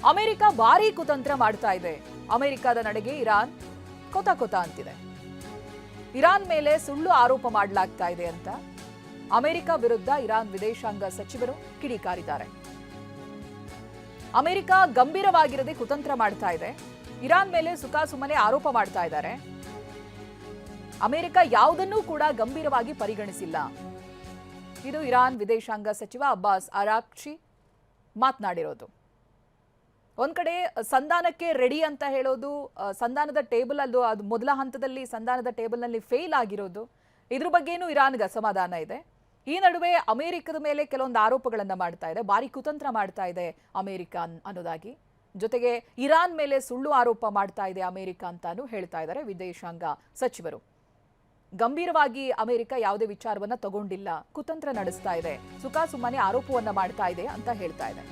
America ಭಾರೀ ಕುತಂತ್ರ ಮಾಡ್ತಾ ಇದೆ. ಅಮೆರಿಕದ ನಡೆಗೆ ಇರಾನ್ ಕೊತ ಕೊತ ಅಂತಿದೆ. ಇರಾನ್ ಮೇಲೆ ಸುಳ್ಳು ಆರೋಪ ಮಾಡಲಾಗ್ತಾ ಇದೆ ಅಂತ ಅಮೆರಿಕ ವಿರುದ್ಧ ಇರಾನ್ ವಿದೇಶಾಂಗ ಸಚಿವರು ಕಿಡಿಕಾರಿದ್ದಾರೆ. ಅಮೆರಿಕ ಗಂಭೀರವಾಗಿರದೆ ಕುತಂತ್ರ ಮಾಡ್ತಾ ಇದೆ. ಇರಾನ್ ಮೇಲೆ ಸುಖಾಸುಮ್ಮನೆ ಆರೋಪ ಮಾಡ್ತಾ ಇದ್ದಾರೆ. ಅಮೆರಿಕ ಯಾವುದನ್ನೂ ಕೂಡ ಗಂಭೀರವಾಗಿ ಪರಿಗಣಿಸಿಲ್ಲ. ಇದು ಇರಾನ್ ವಿದೇಶಾಂಗ ಸಚಿವ ಅಬ್ಬಾಸ್ ಅರಾಕ್ಚಿ ಮಾತನಾಡಿರೋದು. ಒಂದ್ ಕಡೆ ಸಂಧಾನಕ್ಕೆ ರೆಡಿ ಅಂತ ಹೇಳೋದು, ಸಂಧಾನದ ಟೇಬಲ್ ಅದು ಮೊದಲ ಹಂತದಲ್ಲಿ ಸಂಧಾನದ ಟೇಬಲ್ನಲ್ಲಿ ಫೇಲ್ ಆಗಿರೋದು, ಇದ್ರ ಬಗ್ಗೆನೂ ಇರಾನ್ಗೆ ಅಸಮಾಧಾನ ಇದೆ. ಈ ನಡುವೆ ಅಮೆರಿಕದ ಮೇಲೆ ಕೆಲವೊಂದು ಆರೋಪಗಳನ್ನ ಮಾಡ್ತಾ ಇದೆ, ಭಾರಿ ಕುತಂತ್ರ ಮಾಡ್ತಾ ಇದೆ ಅಮೆರಿಕ ಅನ್ನೋದಾಗಿ. ಜೊತೆಗೆ ಇರಾನ್ ಮೇಲೆ ಸುಳ್ಳು ಆರೋಪ ಮಾಡ್ತಾ ಇದೆ ಅಮೆರಿಕ ಅಂತಾನೂ ಹೇಳ್ತಾ ಇದ್ದಾರೆ ವಿದೇಶಾಂಗ ಸಚಿವರು. ಗಂಭೀರವಾಗಿ ಅಮೆರಿಕ ಯಾವುದೇ ವಿಚಾರವನ್ನ ತಗೊಂಡಿಲ್ಲ, ಕುತಂತ್ರ ನಡೆಸ್ತಾ ಇದೆ, ಸುಖಾಸುಮ್ಮನೆ ಆರೋಪವನ್ನ ಮಾಡ್ತಾ ಇದೆ ಅಂತ ಹೇಳ್ತಾ ಇದೆ.